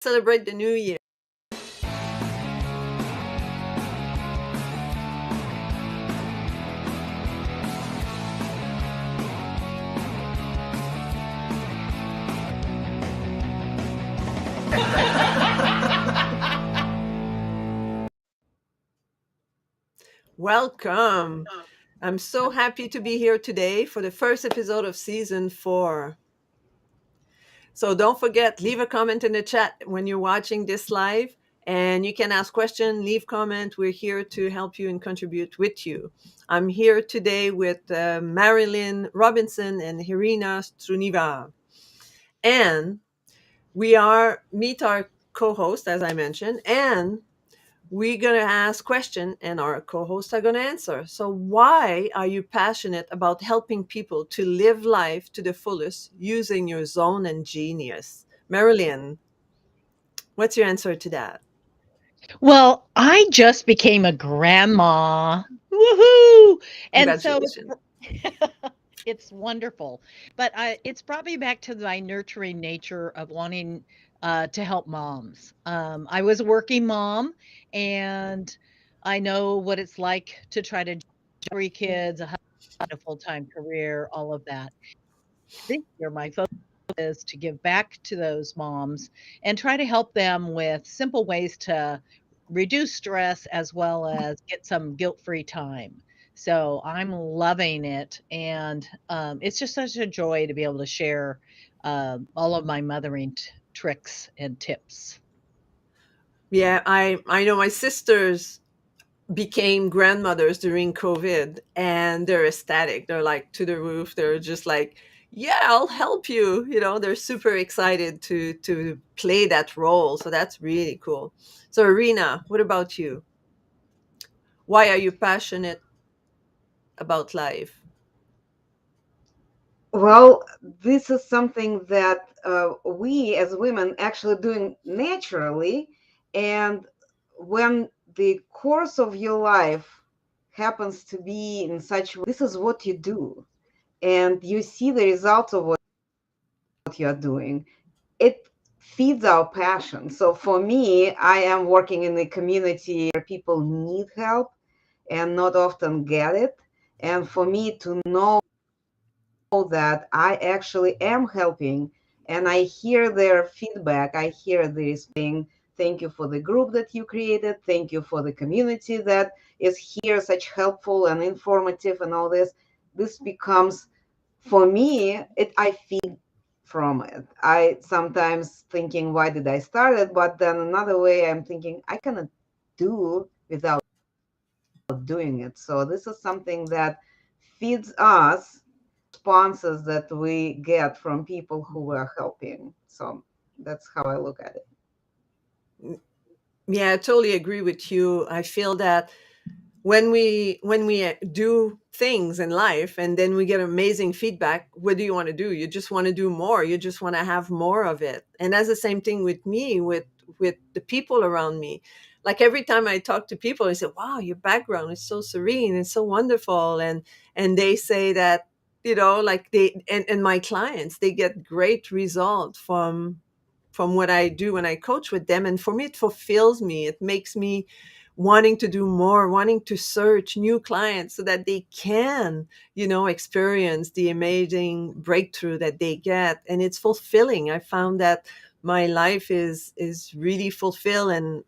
celebrate the new year. Welcome. I'm so happy to be here today for the first episode of season 4. So don't forget, leave a comment in the chat when you're watching this live, and you can ask questions, leave comment. We're here to help you and contribute with you. I'm here today with Marilyn Robinson and Irina Strunina. And we are meet our co-host, as I mentioned, and we're going to ask questions and our co-hosts are going to answer. So why are you passionate about helping people to live life to the fullest using your zone and genius? Marilyn, what's your answer to that? Well, I just became a grandma. Woohoo! And so Congratulations. it's wonderful. But it's brought me back to my nurturing nature of wanting to help moms. I was a working mom, and I know what it's like to try to 3 kids, a husband, a full-time career, all of that. This year, my focus is to give back to those moms and try to help them with simple ways to reduce stress as well as get some guilt-free time. So I'm loving it, and it's just such a joy to be able to share all of my mothering tricks and tips. Yeah, I know my sisters became grandmothers during COVID and they're ecstatic. They're like to the roof. They're just like, yeah, I'll help you. They're super excited to play that role. So that's really cool. So Irina, what about you? Why are you passionate about life? Well, this is something that we as women actually doing naturally. And when the course of your life happens to be in such, this is what you do. And you see the results of what you're doing. It feeds our passion. So for me, I am working in a community where people need help and not often get it. And for me to know that I actually am helping and I hear their feedback. I hear this saying, thank you for the group that you created. Thank you for the community that is here, such helpful and informative and all this. This becomes, for me, I feed from it. I sometimes thinking, why did I start it? But then another way I'm thinking, I cannot do without doing it. So this is something that feeds us responses that we get from people who we're helping. So that's how I look at it. Yeah, I totally agree with you. I feel that when we do things in life and then we get amazing feedback, what do you want to do? You just want to do more. You just want to have more of it. And that's the same thing with me, with the people around me. Like every time I talk to people, I say, wow, your background is so serene, it's so wonderful. And they say that, like and my clients, they get great results from what I do when I coach with them. And for me, it fulfills me. It makes me wanting to do more, wanting to search new clients so that they can, experience the amazing breakthrough that they get. And it's fulfilling. I found that my life is really fulfilled,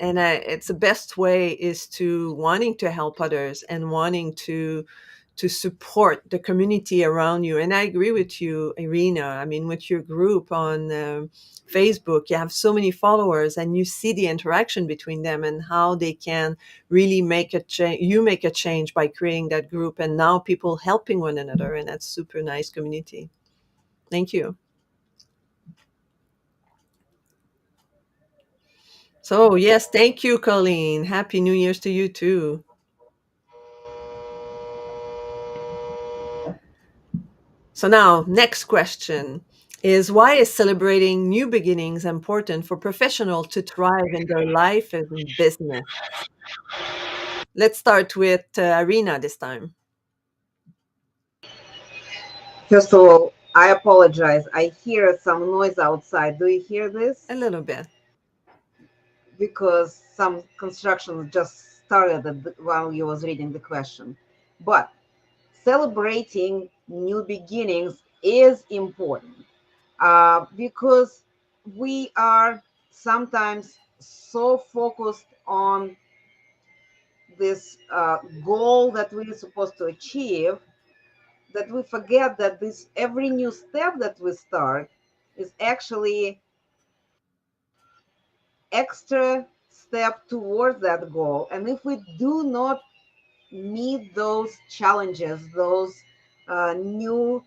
it's the best way is to wanting to help others and wanting to support the community around you. And I agree with you, Irina. I mean, with your group on Facebook, you have so many followers and you see the interaction between them and how they can really make a change. You make a change by creating that group, and now people helping one another. And that's super nice community. Thank you. So, yes, thank you, Colleen. Happy New Year's to you too. So now, next question is, why is celebrating new beginnings important for professionals to thrive in their life and business? Let's start with Arena this time. First of all, I apologize. I hear some noise outside. Do you hear A this? little bit. Because some construction just started while you was reading the question. But celebrating new beginnings is important because we are sometimes so focused on this goal that we're supposed to achieve that we forget that this every new step that we start is actually extra step towards that goal. And if we do not meet those challenges, those new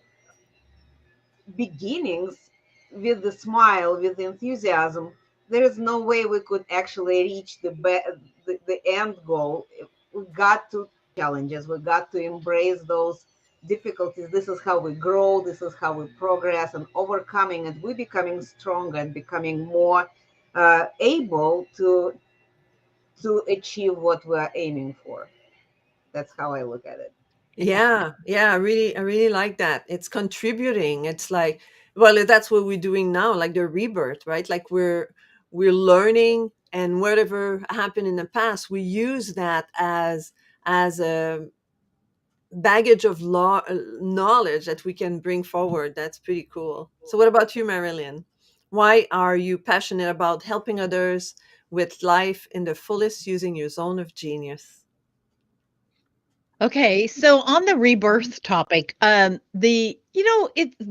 beginnings with the smile, with the enthusiasm, there is no way we could actually reach the end goal. We got to challenges. We got to embrace those difficulties. This is how we grow. This is how we progress and overcoming it. We're becoming stronger and becoming more able to achieve what we're aiming for. That's how I look at it. Yeah. Yeah, yeah, I really like that. It's contributing. It's like, well, that's what we're doing now, like the rebirth, right? Like we're learning, and whatever happened in the past, we use that as a baggage of knowledge that we can bring forward. That's pretty cool. So, what about you, Marilyn? Why are you passionate about helping others with life in the fullest using your zone of genius? Okay, so on the rebirth topic, the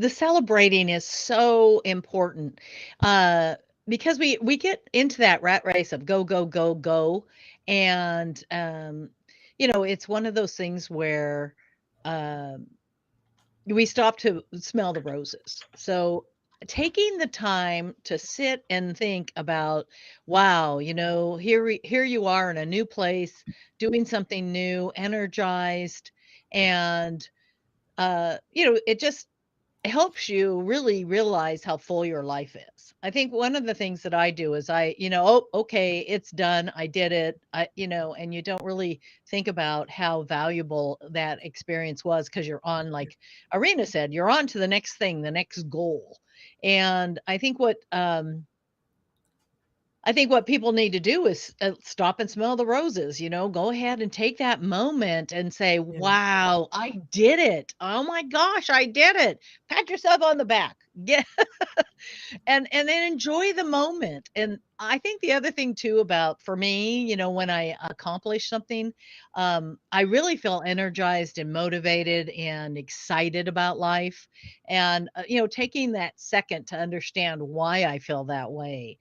celebrating is so important, uh, because we get into that rat race of go, go, go, go, and, it's one of those things where, um we stop to smell the roses. So taking the time to sit and think about, wow, here you are in a new place, doing something new, energized, and it just helps you really realize how full your life is. I think one of the things that I do is oh, okay, it's done. I did it. And you don't really think about how valuable that experience was because you're on, like Irina said, you're on to the next thing, the next goal. And I think what people need to do is stop and smell the roses, go ahead and take that moment and say, Yeah. wow, I did it. Oh my gosh, I did it. Pat yourself on the back. Get and then enjoy the moment. And I think the other thing too about for me, when I accomplish something, I really feel energized and motivated and excited about life. And taking that second to understand why I feel that way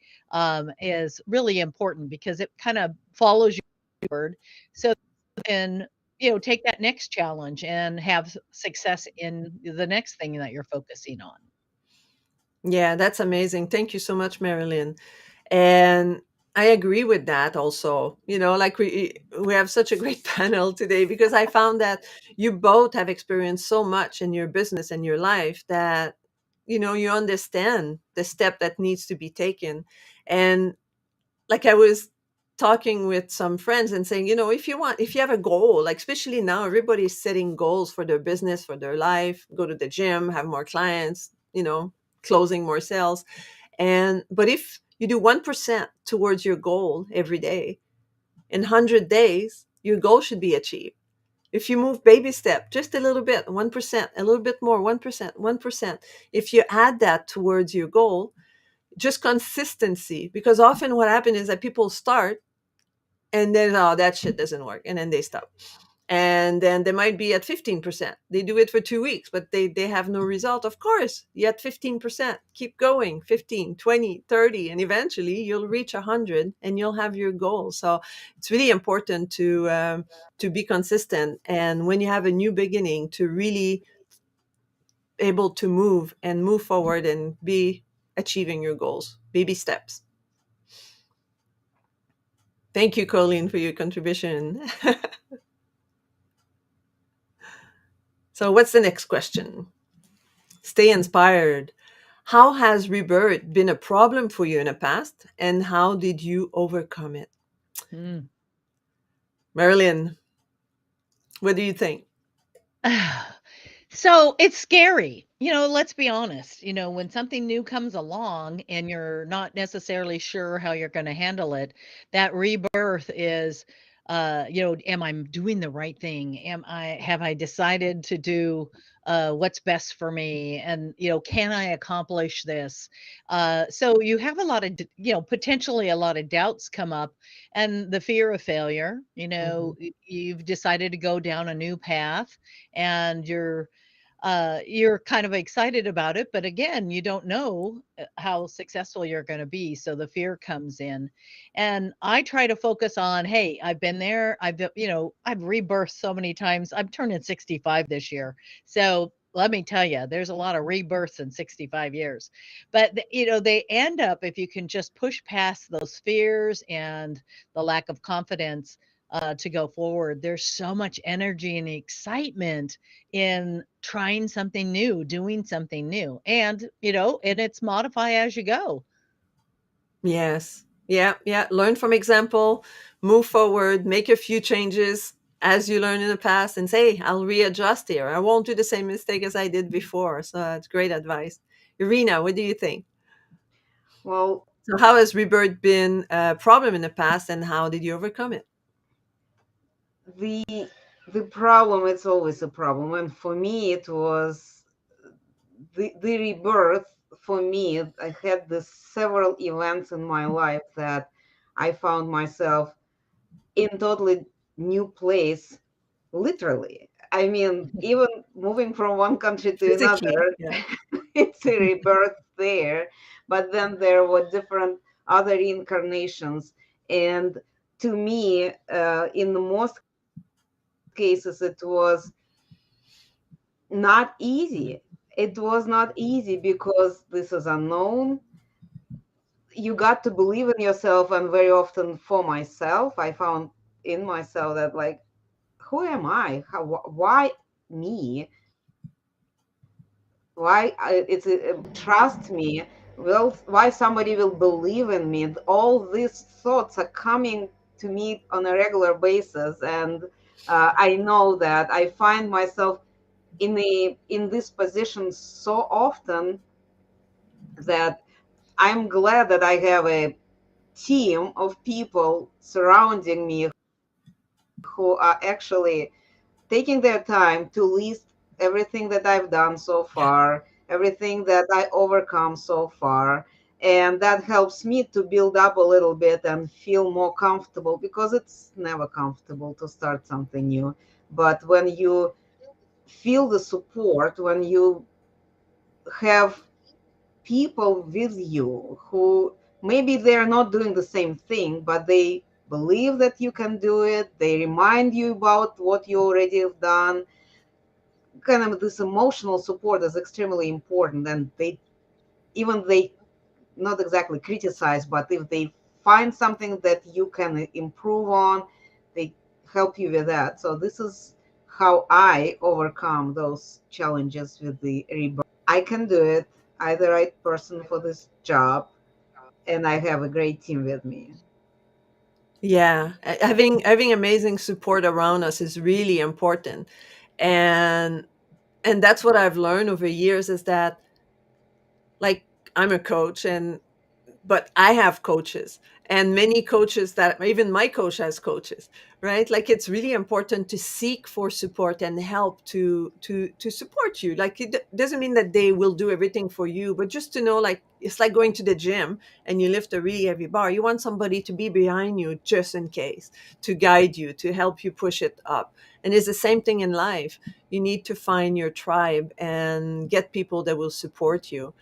is really important because it kind of follows you forward. So then take that next challenge and have success in the next thing that you're focusing on. Yeah, that's amazing. Thank you so much, Marilyn. And I agree with that also. Like we have such a great panel today because I found that you both have experienced so much in your business and your life that you understand the step that needs to be taken. And like I was talking with some friends and saying, if you have a goal, like especially now everybody's setting goals for their business, for their life, go to the gym, have more clients, closing more sales. But if you do 1% towards your goal every day, in 100 days, your goal should be achieved. If you move baby step, just a little bit, 1%, a little bit more, 1%, 1%, if you add that towards your goal, just consistency, because often what happens is that people start and then, oh, that shit doesn't work. And then they stop. And then they might be at 15%. They do it for 2 weeks, but they have no result. Of course, you at 15%. Keep going, 15, 20, 30, and eventually you'll reach 100 and you'll have your goal. So it's really important to be consistent. And when you have a new beginning, to really able to move forward and be achieving your goals, baby steps. Thank you, Colleen, for your contribution. So, what's the next question? Stay inspired. How has rebirth been a problem for you in the past, and how did you overcome it? Mm. Marilyn, what do you think? So it's scary. Let's be honest. When something new comes along and you're not necessarily sure how you're going to handle it, that rebirth is, am I doing the right thing? Have I decided to do what's best for me? And, can I accomplish this? So you have a lot of, potentially a lot of doubts come up and the fear of failure. Mhm. You've decided to go down a new path and you're kind of excited about it, but again, you don't know how successful you're going to be. So the fear comes in. And I try to focus on, hey, I've been there. I've rebirthed so many times. I'm turning 65 this year. So let me tell you, there's a lot of rebirths in 65 years. But, they end up, if you can just push past those fears and the lack of confidence to go forward, there's so much energy and excitement in trying something new, doing something new. And it's modify as you go. Yes. Yeah, yeah. Learn from example, move forward, make a few changes as you learned in the past, and say, I'll readjust here. I won't do the same mistake as I did before. So that's great advice. Irina, what do you think? Well, So how has rebirth been a problem in the past, and how did you overcome it? the the problem, it's always a problem, and for me it was the rebirth. For me, I had this several events in my life that I found myself in totally new place, literally. I mean, even moving from one country to Physically, another, yeah. it's a rebirth there. But then there were different other incarnations. And to me, in the most cases, it was not easy. It was not easy because this is unknown. You got to believe in yourself, and very often for myself, I found in myself that, like, who am I? Why me? Why it's trust me? Well, why somebody will believe in me? All these thoughts are coming to me on a regular basis, and I know that I find myself in this position so often that I'm glad that I have a team of people surrounding me who are actually taking their time to list everything that I've done so Yeah. far, everything that I overcome so far. And that helps me to build up a little bit and feel more comfortable, because it's never comfortable to start something new. But when you feel the support, when you have people with you who maybe they're not doing the same thing, but they believe that you can do it, they remind you about what you already have done, kind of this emotional support is extremely important. And they, even they not exactly criticize, but if they find something that you can improve on, they help you with that. So this is how I overcome those challenges with the rebirth. I can do it. I'm the right person for this job, and I have a great team with me. Yeah, having amazing support around us is really important. And that's what I've learned over years is that, like, I'm a coach, and but I have coaches, and many coaches, that even my coach has coaches, right? Like, it's really important to seek for support and help to support you. Like, doesn't mean that they will do everything for you, but just to know, like, it's like going to the gym and you lift a really heavy bar. You want somebody to be behind you just in case, to guide you, to help you push it up. And it's the same thing in life. You need to find your tribe and get people that will support you.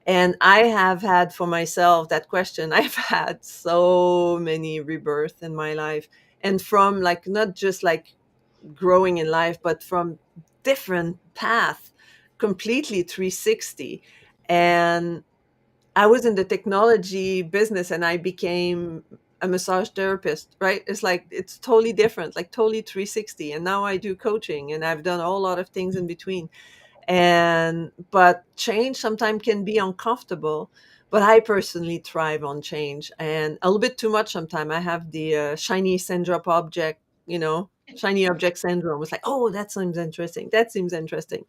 And I have had for myself that question. I've had so many rebirths in my life. And from, like, not just like growing in life, but from different paths, completely 360. And I was in the technology business and I became a massage therapist, right? It's like, it's totally different, like totally 360. And now I do coaching, and I've done a whole lot of things in between. And but change sometimes can be uncomfortable, but I personally thrive on change, and a little bit too much sometimes. I have the shiny sand drop object, shiny object syndrome. It's like, oh, that seems interesting. That seems interesting.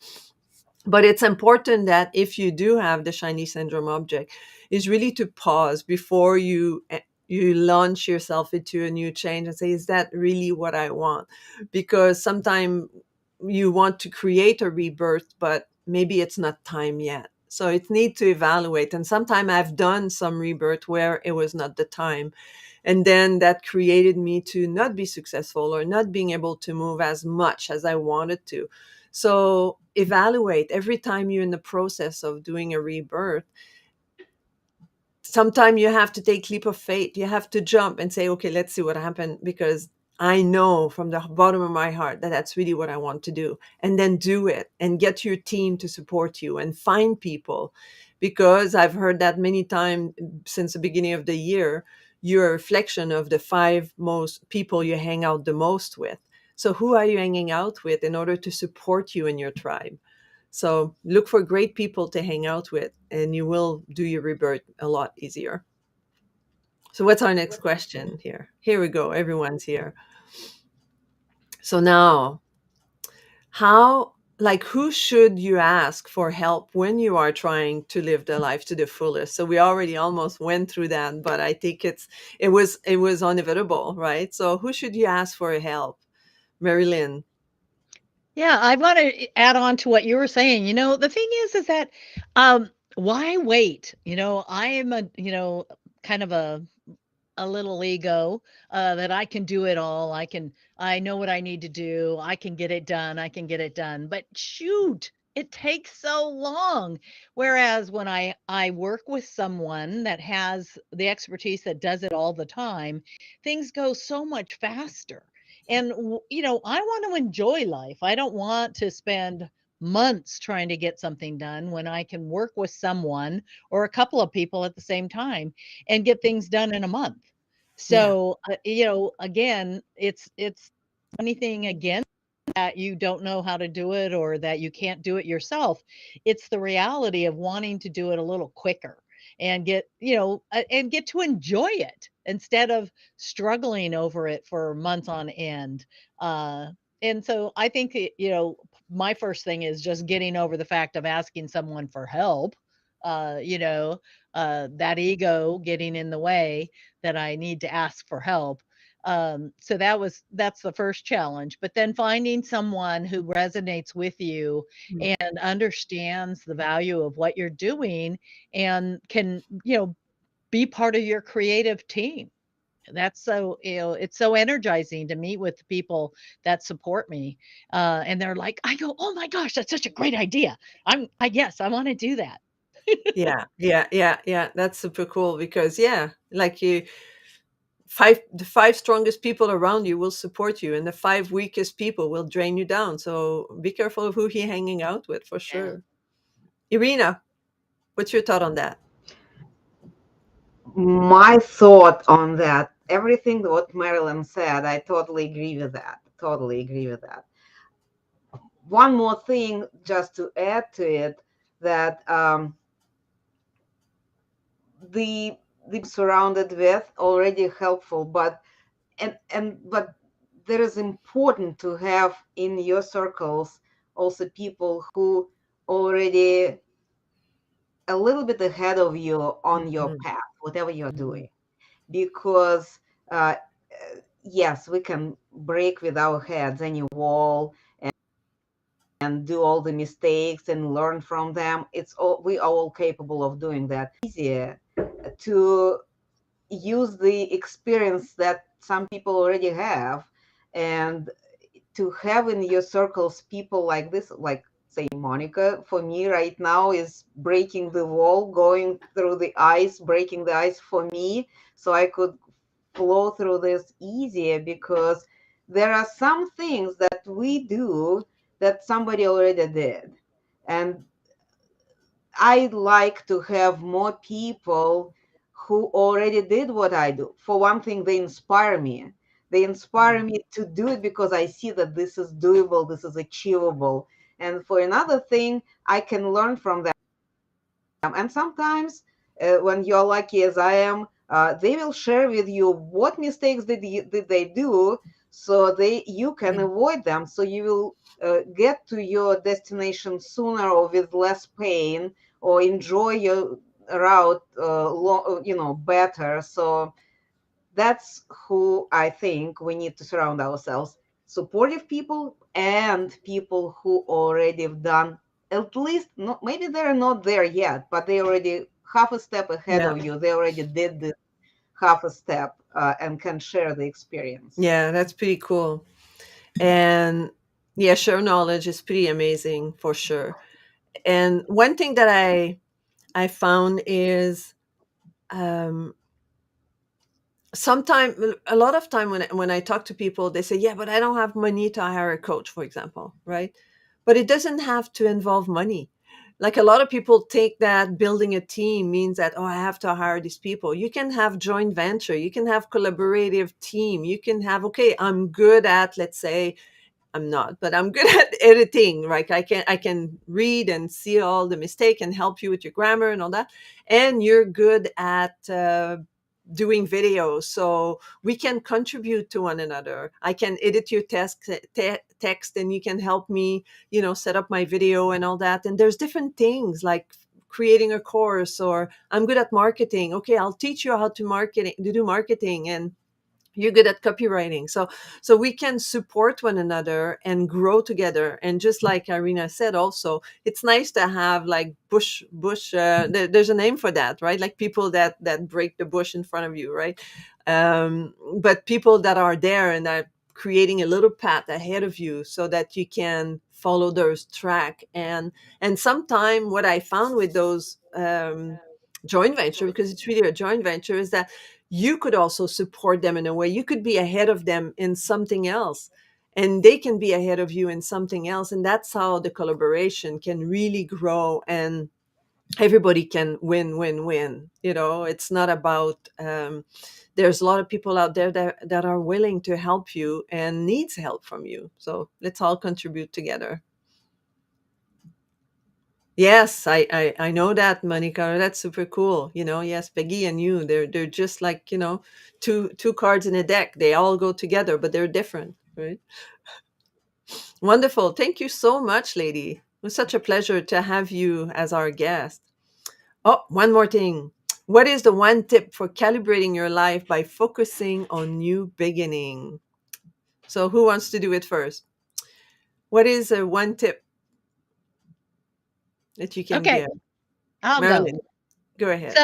But it's important that if you do have the shiny syndrome object, is really to pause before you launch yourself into a new change and say, is that really what I want? Because sometimes you want to create a rebirth, but maybe it's not time yet. So it needs to evaluate. And sometimes I've done some rebirth where it was not the time, and then that created me to not be successful or not being able to move as much as I wanted to. So evaluate every time you're in the process of doing a rebirth. Sometimes you have to take leap of faith. You have to jump and say, okay, let's see what happened, because I know from the bottom of my heart that that's really what I want to do. And then do it and get your team to support you and find people, because I've heard that many times since the beginning of the year. You're a reflection of the five most people you hang out the most with. So who are you hanging out with in order to support you in your tribe? So look for great people to hang out with, and you will do your rebirth a lot easier. So what's our next question here? Here we go. Everyone's here. So now, how, like, who should you ask for help when you are trying to live the life to the fullest? So we already almost went through that, but I think it was inevitable, right? So who should you ask for help? Marilyn. Yeah, I want to add on to what you were saying. The thing is that why wait? I am kind of a little ego that I can do it all. I know what I need to do. I can get it done. I can get it done. But shoot, it takes so long. Whereas when I work with someone that has the expertise that does it all the time, things go so much faster. And I want to enjoy life. I don't want to spend months trying to get something done when I can work with someone or a couple of people at the same time and get things done in a month. Yeah. So, again, it's anything against that you don't know how to do it or that you can't do it yourself. It's the reality of wanting to do it a little quicker and and get to enjoy it instead of struggling over it for months on end. Uh, and so I think, my first thing is just getting over the fact of asking someone for help. Uh, you know, that ego getting in the way that I need to ask for help. So that's the first challenge. But then finding someone who resonates with you Mm. and understands the value of what you're doing and can, be part of your creative team. That's so, it's so energizing to meet with people that support me. And they're like, I go, oh my gosh, that's such a great idea. Yes, I want to do that. Yeah, yeah, yeah, yeah. That's super cool because, yeah, like the five strongest people around you will support you, and the five weakest people will drain you down. So be careful of who you're hanging out with, for Yeah. sure. Irina, what's your thought on that? My thought on that, everything what Marilyn said, I totally agree with that. Totally agree with that. One more thing, just to add to it, that the surrounded with already helpful, but there is important to have in your circles also people who already a little bit ahead of you on your Mhm, path, whatever you're mhm. doing, because yes, we can break with our heads any wall and do all the mistakes and learn from them. It's all we are all capable of doing that. Easier to use the experience that some people already have, and to have in your circles people like this, like say Monica, for me right now is breaking the wall, going through the ice, breaking the ice for me, so I could flow through this easier, because there are some things that we do that somebody already did. And I like to have more people who already did what I do. For one thing, they inspire me. They inspire me to do it because I see that this is doable, this is achievable. And for another thing, I can learn from them. And sometimes, when you're lucky as I am, they will share with you what mistakes did they do, so you can avoid them, so you will get to your destination sooner or with less pain, or enjoy your route better. So that's who I think we need to surround ourselves: supportive people and people who already have done, at least, not, maybe they're not there yet, but they already half a step ahead Yeah. of you. They already did this half a step, and can share the experience. Yeah, that's pretty cool. And yeah, share knowledge is pretty amazing for sure. And one thing that I found is, um, sometimes, a lot of time when I talk to people, they say, yeah, but I don't have money to hire a coach, for example, right? But it doesn't have to involve money. Like, a lot of people take that building a team means that, oh, I have to hire these people. You can have joint venture, you can have collaborative team, you can have, okay, I'm good at, let's say, I'm not, but I'm good at editing. Right? I can read and see all the mistake and help you with your grammar and all that. And you're good at doing videos, so we can contribute to one another. I can edit your text, and you can help me, set up my video and all that. And there's different things like creating a course, or I'm good at marketing. Okay, I'll teach you how to do marketing, and you're good at copywriting. So we can support one another and grow together. And just like Irina said, also, it's nice to have like bush there's a name for that, right? Like people that break the bush in front of you, right? But people that are there and are creating a little path ahead of you so that you can follow those track. And sometime what I found with those joint venture, because it's really a joint venture, is that you could also support them in a way. You could be ahead of them in something else, and they can be ahead of you in something else. And that's how the collaboration can really grow, and everybody can win, win, win. It's not about, there's a lot of people out there that are willing to help you and needs help from you. So let's all contribute together. Yes, I know that, Monica. That's super cool. Yes, Peggy and you, they're just like, two cards in a deck. They all go together, but they're different, right? Wonderful. Thank you so much, lady. It was such a pleasure to have you as our guest. Oh, one more thing. What is the one tip for calibrating your life by focusing on new beginning? So who wants to do it first? What is a one tip that you can Okay, give? I'll go. Marilyn, go ahead. So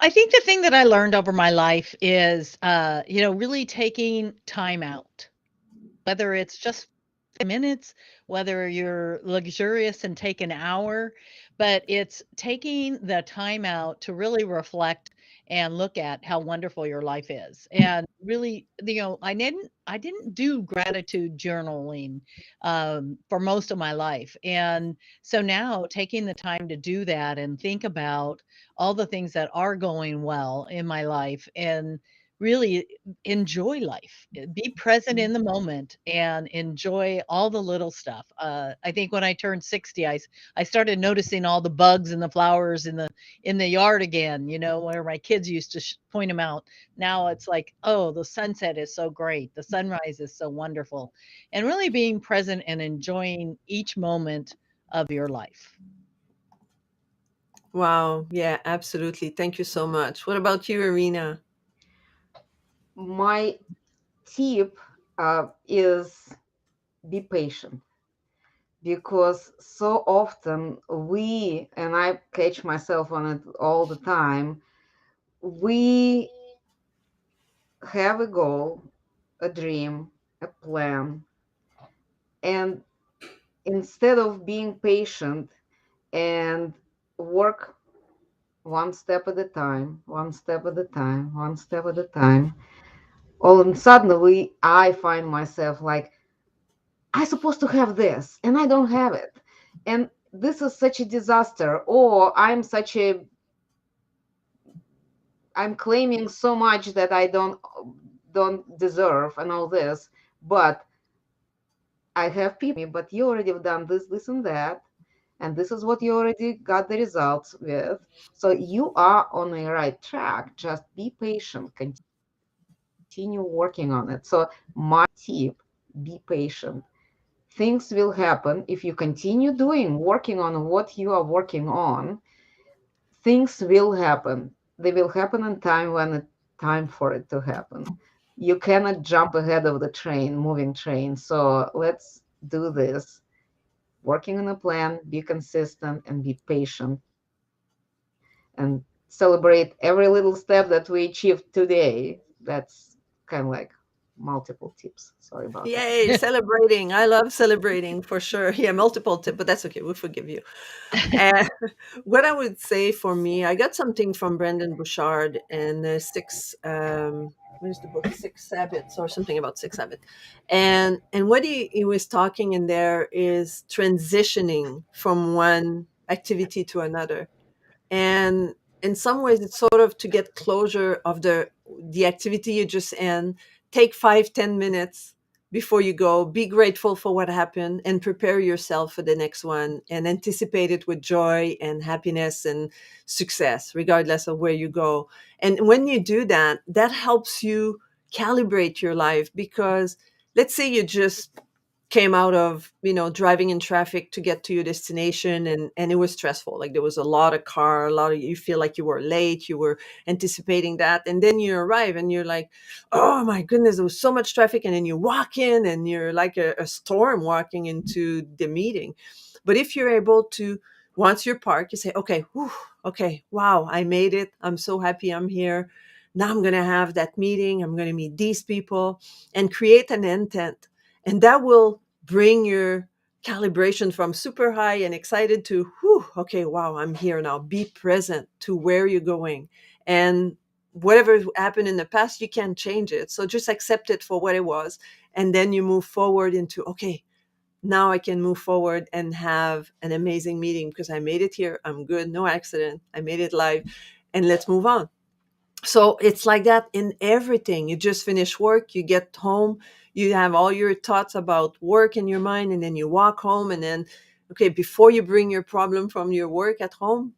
I think the thing that I learned over my life is, really taking time out, whether it's just minutes, whether you're luxurious and take an hour, but it's taking the time out to really reflect and look at how wonderful your life is. And really, I didn't do gratitude journaling for most of my life. And so now taking the time to do that and think about all the things that are going well in my life, and really enjoy life, be present in the moment and enjoy all the little stuff. I think when I turned 60, I started noticing all the bugs and the flowers in the yard again, where my kids used to point them out. Now it's like, oh, the sunset is so great. The sunrise is so wonderful. And really being present and enjoying each moment of your life. Wow. Yeah, absolutely. Thank you so much. What about you, Irina? My tip is be patient, because so often we, and I catch myself on it all the time, we have a goal, a dream, a plan, and instead of being patient and work one step at a time, one step at a time, one step at a time, all of a sudden I find myself like, I supposed to have this and I don't have it. And this is such a disaster. Or I'm claiming so much that I don't deserve and all this. But I have people, but you already have done this, this and that. And this is what you already got the results with. So you are on the right track. Just be patient. continue working on it. So my tip, be patient. Things will happen if you continue working on what you are working on. Things will happen. They will happen in time when it's time for it to happen. You cannot jump ahead of the moving train. So let's do this. Working on a plan, be consistent, and be patient, and celebrate every little step that we achieved today. That's kind of like multiple tips. Sorry about that. Yay, celebrating. I love celebrating for sure. Yeah, multiple tip, but that's okay. We'll forgive you. And what I would say for me, I got something from Brendon Bouchard and what is the book? Six Habits or something about six habits. And what he was talking in there is transitioning from one activity to another. And in some ways it's sort of to get closure of the activity you just end. Take 5-10 minutes before you go, be grateful for what happened and prepare yourself for the next one and anticipate it with joy and happiness and success regardless of where you go. And when you do that, that helps you calibrate your life, because let's say you just came out of driving in traffic to get to your destination, and it was stressful, like there was a lot of, you feel like you were late, you were anticipating that, and then you arrive and you're like, oh my goodness, there was so much traffic, and then you walk in and you're like a storm walking into the meeting. But if you're able to, once you're parked, you say, okay, whew, okay, wow, I made it, I'm so happy I'm here, now I'm going to have that meeting, I'm going to meet these people, and create an intent. And that will bring your calibration from super high and excited to, whew, okay, wow, I'm here now. Be present to where you're going. And whatever happened in the past, you can't change it. So just accept it for what it was. And then you move forward into, okay, now I can move forward and have an amazing meeting because I made it here. I'm good. No accident. I made it live. And let's move on. So it's like that in everything. You just finish work, you get home, you have all your thoughts about work in your mind, and then you walk home. And then, okay, before you bring your problem from your work at home,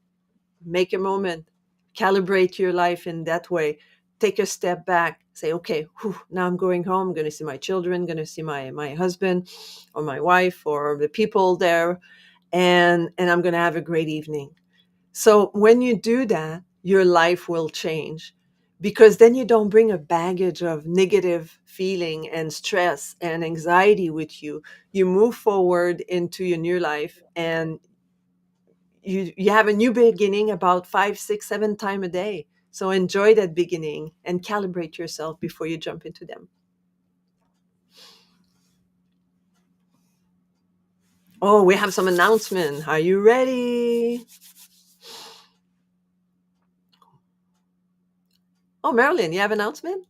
make a moment, calibrate your life in that way. Take a step back, say, okay, whew, now I'm going home. I'm going to see my children, going to see my husband or my wife or the people there, and I'm going to have a great evening. So when you do that, your life will change, because then you don't bring a baggage of negative feeling and stress and anxiety with you. You move forward into your new life, and you have a new beginning about 5, 6, 7 times a day. So enjoy that beginning and calibrate yourself before you jump into them. Oh, we have some announcement. Are you ready? Oh, Marilyn, you have announcement?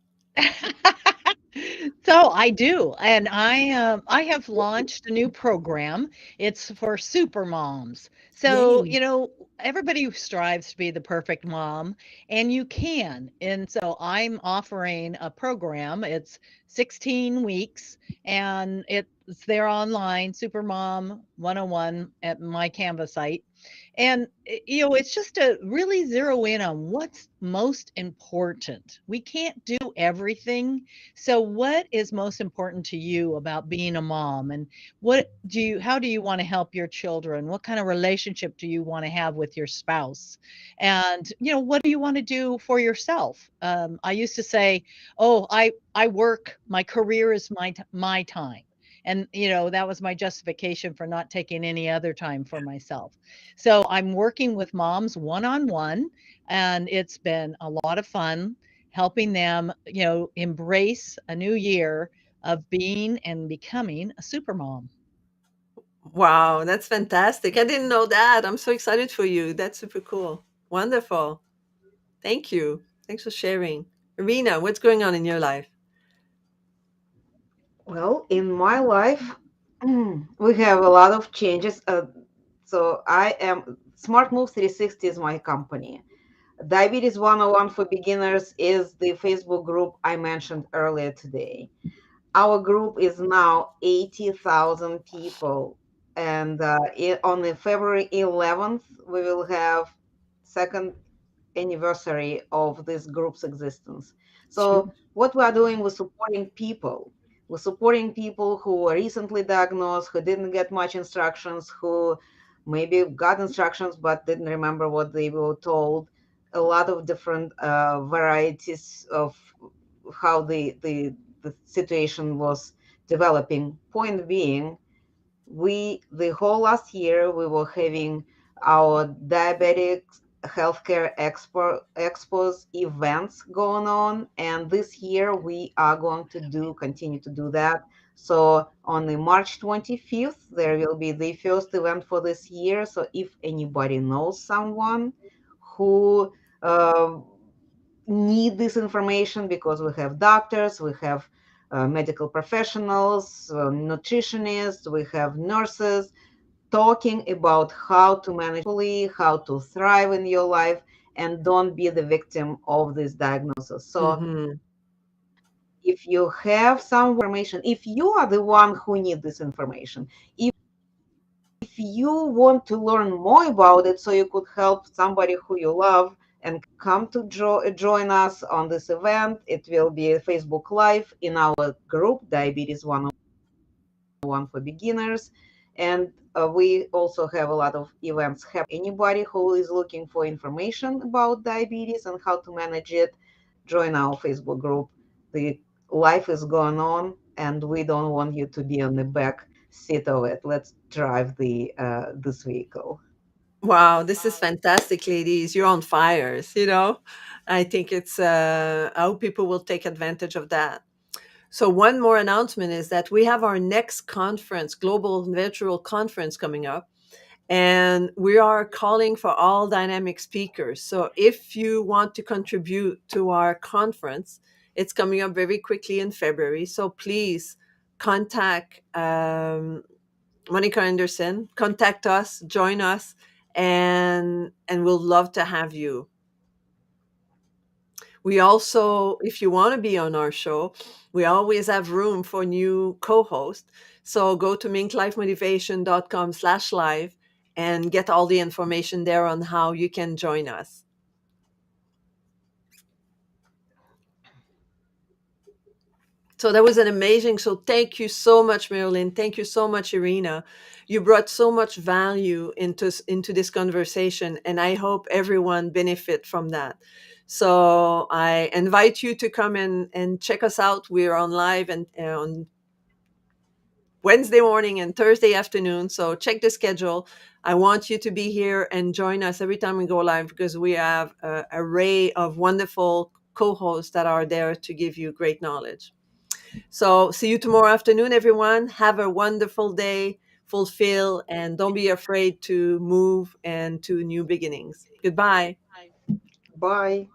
So I do, and I have launched a new program. It's for super moms. So, Yay. everybody strives to be the perfect mom, and you can. And so I'm offering a program. It's 16 weeks, and it's there online, Supermom 101 at my Canva site. And, it's just to really zero in on what's most important. We can't do everything. So what is most important to you about being a mom? And how do you want to help your children? What kind of relationship do you want to have with your spouse? And, what do you want to do for yourself? I used to say, oh, I work, my career is my time. And, that was my justification for not taking any other time for myself. So I'm working with moms one on one, and it's been a lot of fun helping them, embrace a new year of being and becoming a super mom. Wow, that's fantastic. I didn't know that. I'm so excited for you. That's super cool. Wonderful. Thank you. Thanks for sharing. Irina, what's going on in your life? Well, in my life, we have a lot of changes. So I am Smart Move 360 is my company. Diabetes 101 for Beginners is the Facebook group I mentioned earlier today. Our group is now 80,000 people. And on the February 11th, we will have second. anniversary of this group's existence. So what we are doing, we're supporting people. We're supporting people who were recently diagnosed, who didn't get much instructions, who maybe got instructions but didn't remember what they were told. A lot of different varieties of how the situation was developing. Point being, we the whole last year we were having our diabetic healthcare expos events going on, and this year we are going to do continue to do that. So on the March 25th there will be the first event for this year. So if anybody knows someone who uh, need this information, because we have doctors, we have medical professionals, nutritionists, we have nurses talking about how to manage fully, how to thrive in your life, and don't be the victim of this diagnosis. So Hmm. if you have some information, if you are the one who need this information, if you want to learn more about it so you could help somebody who you love, and come to join us on this event. It will be a Facebook Live in our group, Diabetes 101 for Beginners. And we also have a lot of events happening. Anybody who is looking for information about diabetes and how to manage it, join our Facebook group. The life is going on, and we don't want you to be on the back seat of it. Let's drive the this vehicle. Wow, this is fantastic, ladies. You're on fires, you know? I think it's I hope people will take advantage of that. So one more announcement is that we have our next conference, global virtual conference coming up, and we are calling for all dynamic speakers. So if you want to contribute to our conference, it's coming up very quickly in February. So please contact Monica Anderson, contact us, join us, and we'll love to have you. We also, if you want to be on our show, we always have room for new co-hosts. So go to minklifemotivation.com/live and get all the information there on how you can join us. So that was an amazing. So thank you so much, Marilyn. Thank you so much, Irina. You brought so much value into this conversation, and I hope everyone benefit from that. So I invite you to come and check us out. We're on live and on Wednesday morning and Thursday afternoon. So check the schedule. I want you to be here and join us every time we go live, because we have an array of wonderful co-hosts that are there to give you great knowledge. So see you tomorrow afternoon, everyone. Have a wonderful day, fulfill, and don't be afraid to move and to new beginnings. Goodbye. Bye.